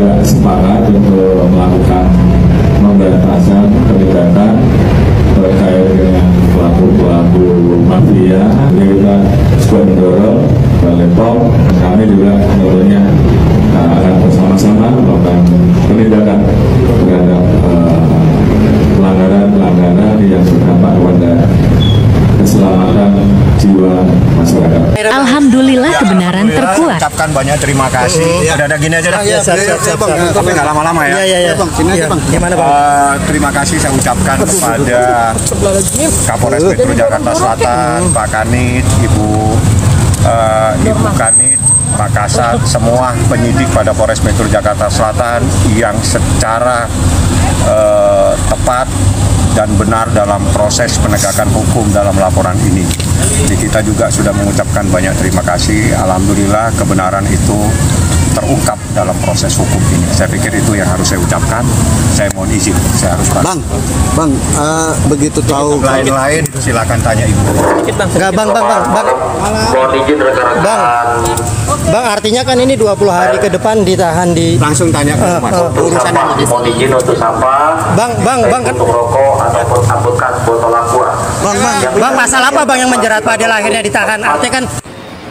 juga sepakat untuk melakukan pemberantasan penindakan terkait dengan pelaku-pelaku mafia. Jadi kita juga mendorong Balai POM, kami juga tentunya akan bersama-sama melakukan penindakan terhadap pelanggaran-pelanggaran yang berdampak kepada keselamatan jiwa masyarakat. Alhamdulillah kebenaran terkuat. Ucapkan banyak terima kasih. Ada gini aja dah. Tapi nggak lama-lama ya. Iya, Bang. Sini aja, Bang. Gimana, Bang? Terima kasih saya ucapkan kepada Kapolres Metro Jakarta Selatan, Pak Kanit, Ibu Kanit, Pak Kasat, semua penyidik pada Polres Metro Jakarta Selatan yang secara tepat dan benar dalam proses penegakan hukum dalam laporan ini. Jadi kita juga sudah mengucapkan banyak terima kasih. Alhamdulillah kebenaran itu terungkap dalam proses hukum ini. Saya pikir itu yang harus saya ucapkan. Saya mohon izin, saya harus Bang, begitu tahu lain-lain silakan tanya Ibu. Enggak, Bang. Mohon izin rekan-rekan. Bang, artinya kan ini 20 hari ke depan ditahan di... Langsung tanya ke Mas. Urusan mohon izin untuk sampah. Bang, untuk rokok ataupun bekas botol aqua. Bang, masalah apa Bang yang menjerat Pak Adil akhirnya ditahan? Artinya kan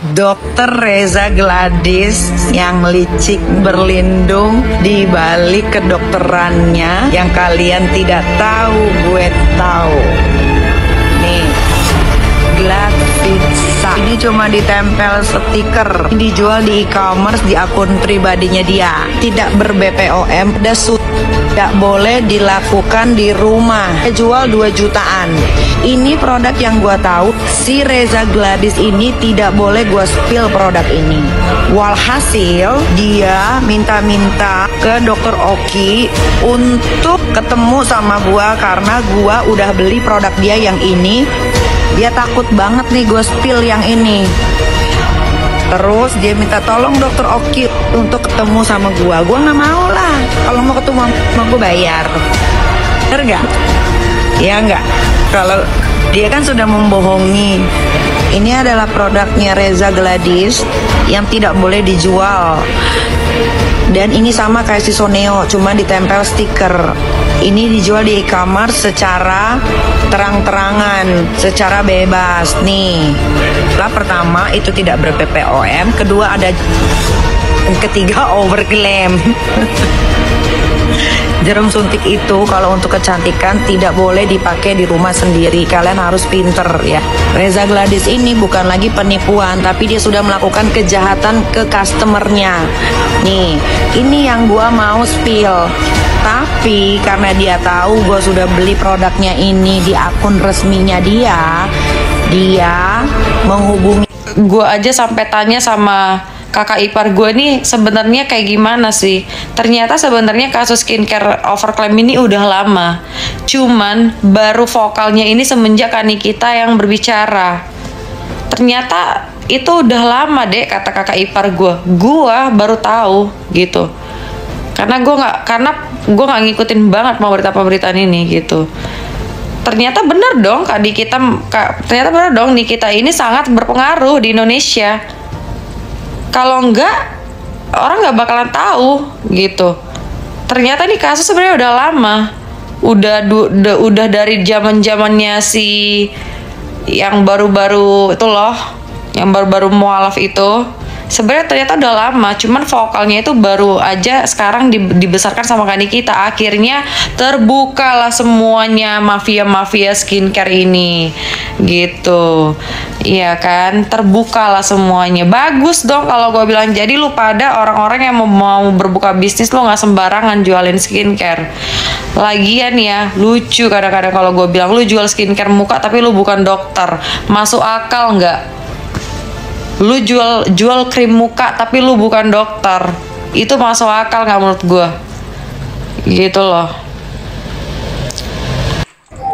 Dokter Reza Gladys yang licik berlindung di balik kedokterannya yang kalian tidak tahu, gue tahu. Nih, Gladys ini cuma ditempel stiker, dijual di e-commerce di akun pribadinya dia, tidak ber-BPOM, tidak boleh dilakukan di rumah. Jual 2 jutaan. Ini produk yang gua tahu, si Reza Gladys ini tidak boleh gua spill produk ini. Walhasil dia minta-minta ke Dokter Oki untuk ketemu sama gua karena gua udah beli produk dia yang ini. Dia takut banget nih gue spill yang ini. Terus dia minta tolong Dokter Oki untuk ketemu sama gue. Gue nggak mau lah. Kalau mau ketemu sama gue bayar. Bener nggak? Ya nggak. Kalau dia kan sudah membohongi. Ini adalah produknya Reza Gladys yang tidak boleh dijual. Dan ini sama kayak si Soneo, cuma ditempel stiker. Ini dijual di e-commerce secara terang-terangan, secara bebas. Nih, lah pertama itu tidak ber-BPOM, kedua ada, ketiga overclaim. Jarum suntik itu kalau untuk kecantikan tidak boleh dipakai di rumah sendiri. Kalian harus pinter ya. Reza Gladys ini bukan lagi penipuan, tapi dia sudah melakukan kejahatan ke customernya. Nih, ini yang gua mau spill. Tapi karena dia tahu gue sudah beli produknya ini di akun resminya dia menghubungi gue aja sampai tanya sama kakak ipar gue nih sebenarnya kayak gimana sih. Ternyata sebenarnya kasus skincare overclaim ini udah lama. Cuman baru vokalnya ini semenjak Nikita yang berbicara. Ternyata itu udah lama deh kata kakak ipar gue. Gue baru tahu gitu. Karena gue nggak ngikutin banget mau berita-pemberitaan ini gitu. Ternyata bener dong ternyata bener dong Nikita ini sangat berpengaruh di Indonesia. Kalau enggak, orang nggak bakalan tahu gitu. Ternyata nih kasus sebenarnya udah lama, udah dari zamannya si yang baru-baru itu loh, yang baru-baru mualaf itu. Sebenarnya ternyata udah lama, cuman vokalnya itu baru aja sekarang dibesarkan sama Kak Nikita. Akhirnya terbukalah semuanya mafia-mafia skincare ini gitu. Iya kan, terbukalah semuanya. Bagus dong kalau gue bilang. Jadi lu pada orang-orang yang mau berbuka bisnis, lu nggak sembarangan jualin skincare. Lagian ya lucu kadang-kadang kalau gue bilang lu jual skincare muka tapi lu bukan dokter. Masuk akal nggak? Lu jual krim muka tapi lu bukan dokter, itu masuk akal nggak menurut gue? Gitu loh.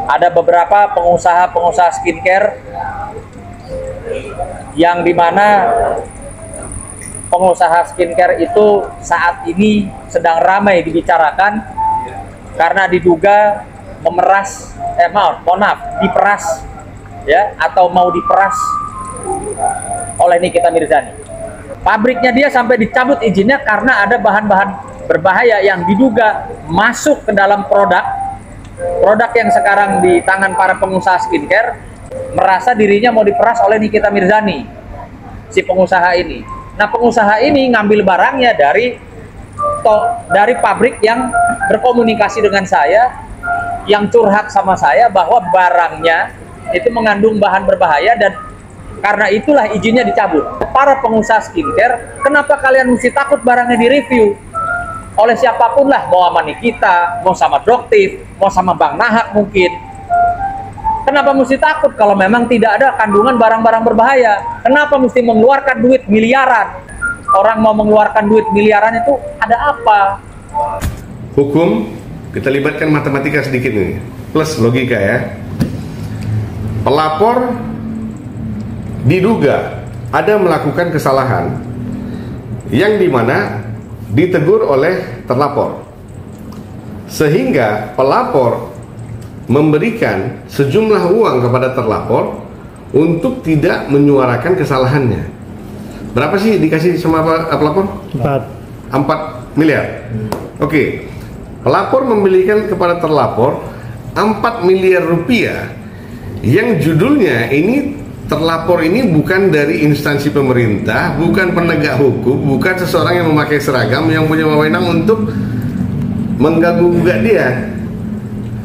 Ada beberapa pengusaha skincare yang dimana pengusaha skincare itu saat ini sedang ramai dibicarakan karena diduga memeras, diperas ya, atau mau diperas oleh Nikita Mirzani. Pabriknya dia sampai dicabut izinnya karena ada bahan-bahan berbahaya yang diduga masuk ke dalam produk yang sekarang di tangan para pengusaha skincare, merasa dirinya mau diperas oleh Nikita Mirzani, si pengusaha ini. Nah, pengusaha ini ngambil barangnya dari pabrik yang berkomunikasi dengan saya, yang curhat sama saya bahwa barangnya itu mengandung bahan berbahaya, dan karena itulah izinnya dicabut. Para pengusaha skincare, kenapa kalian mesti takut barangnya direview oleh siapapun lah, mau sama Nikita, mau sama Doktif, mau sama Bang Nahak mungkin. Kenapa mesti takut kalau memang tidak ada kandungan barang-barang berbahaya? Kenapa mesti mengeluarkan duit miliaran? Orang mau mengeluarkan duit miliaran itu ada apa? Hukum, kita libatkan matematika sedikit nih, plus logika ya. Pelapor diduga ada melakukan kesalahan yang dimana ditegur oleh terlapor, sehingga pelapor memberikan sejumlah uang kepada terlapor untuk tidak menyuarakan kesalahannya. Berapa sih dikasih sama pelapor? 4 miliar. Oke. Pelapor memberikan kepada terlapor 4 miliar rupiah yang judulnya ini, terlapor ini bukan dari instansi pemerintah, bukan penegak hukum, bukan seseorang yang memakai seragam yang punya wewenang untuk mengganggu-gugat dia.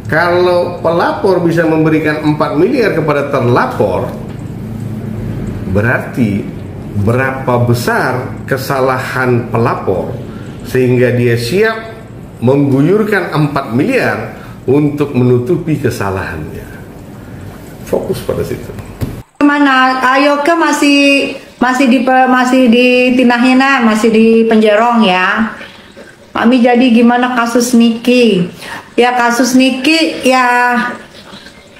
Kalau pelapor bisa memberikan 4 miliar kepada terlapor, berarti berapa besar kesalahan pelapor sehingga dia siap mengguyurkan 4 miliar untuk menutupi kesalahannya. Fokus pada situ. Mana ayo ke masih di tinahnya nak, masih di penjerong ya. Mami, jadi gimana kasus Niki? Ya kasus Niki ya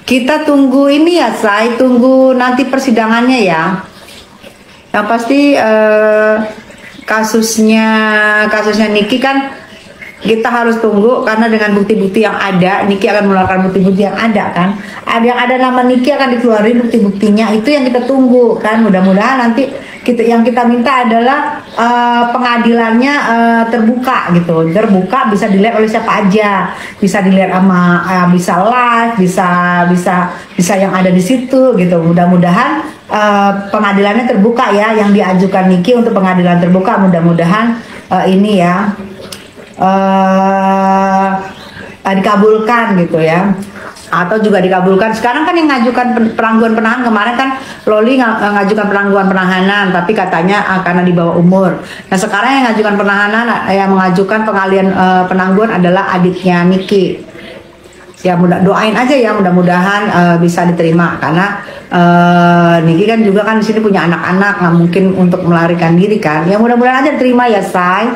kita tunggu ini ya, saya tunggu nanti persidangannya ya. Yang pasti kasusnya Niki kan kita harus tunggu, karena dengan bukti-bukti yang ada, Niki akan mengeluarkan bukti-bukti yang ada kan. Yang ada nama Niki akan dikeluarin bukti-buktinya, itu yang kita tunggu kan. Mudah-mudahan nanti yang kita minta adalah pengadilannya terbuka gitu, terbuka, bisa dilihat oleh siapa aja, bisa dilihat sama bisa live, bisa yang ada di situ gitu. Mudah-mudahan pengadilannya terbuka ya, yang diajukan Niki untuk pengadilan terbuka, mudah-mudahan ini ya dikabulkan gitu ya, atau juga dikabulkan. Sekarang kan yang ngajukan penangguhan penahanan, kemarin kan Loli ngajukan penangguhan penahanan, tapi katanya karena di bawah umur. Nah sekarang yang ngajukan penahanan, yang mengajukan pengalian penangguhan adalah adiknya Niki. Ya doain aja ya, mudah-mudahan bisa diterima, karena Niki kan juga kan di sini punya anak-anak, nggak mungkin untuk melarikan diri kan. Ya mudah-mudahan aja diterima ya, say.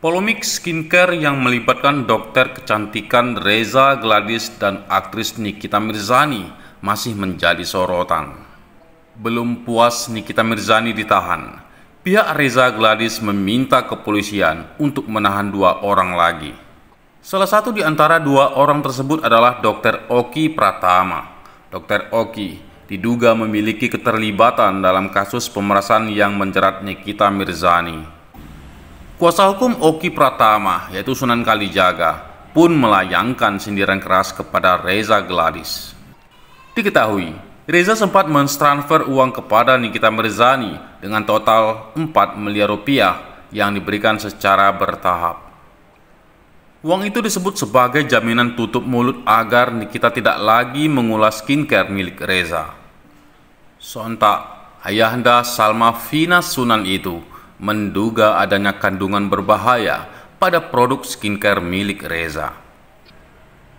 Polemik skincare yang melibatkan dokter kecantikan Reza Gladys dan aktris Nikita Mirzani masih menjadi sorotan. Belum puas Nikita Mirzani ditahan, pihak Reza Gladys meminta kepolisian untuk menahan 2 orang lagi. Salah satu di antara 2 orang tersebut adalah Dr. Oki Pratama. Dr. Oki diduga memiliki keterlibatan dalam kasus pemerasan yang menjerat Nikita Mirzani. Kuasa hukum Oki Pratama, yaitu Sunan Kalijaga, pun melayangkan sindiran keras kepada Reza Gladys. Diketahui, Reza sempat mentransfer uang kepada Nikita Mirzani dengan total 4 miliar rupiah yang diberikan secara bertahap. Uang itu disebut sebagai jaminan tutup mulut agar Nikita tidak lagi mengulas skincare milik Reza. Sontak, ayahanda Salma Vina Sunan itu menduga adanya kandungan berbahaya pada produk skincare milik Reza.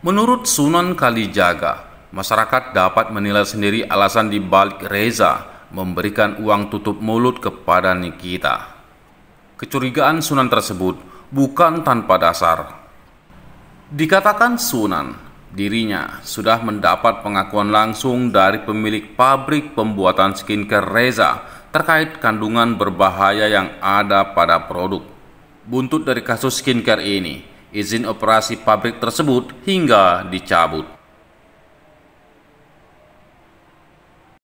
Menurut Sunan Kalijaga, masyarakat dapat menilai sendiri alasan di balik Reza memberikan uang tutup mulut kepada Nikita. Kecurigaan Sunan tersebut bukan tanpa dasar. Dikatakan Sunan, dirinya sudah mendapat pengakuan langsung dari pemilik pabrik pembuatan skincare Reza terkait kandungan berbahaya yang ada pada produk. Buntut dari kasus skincare ini, izin operasi pabrik tersebut hingga dicabut.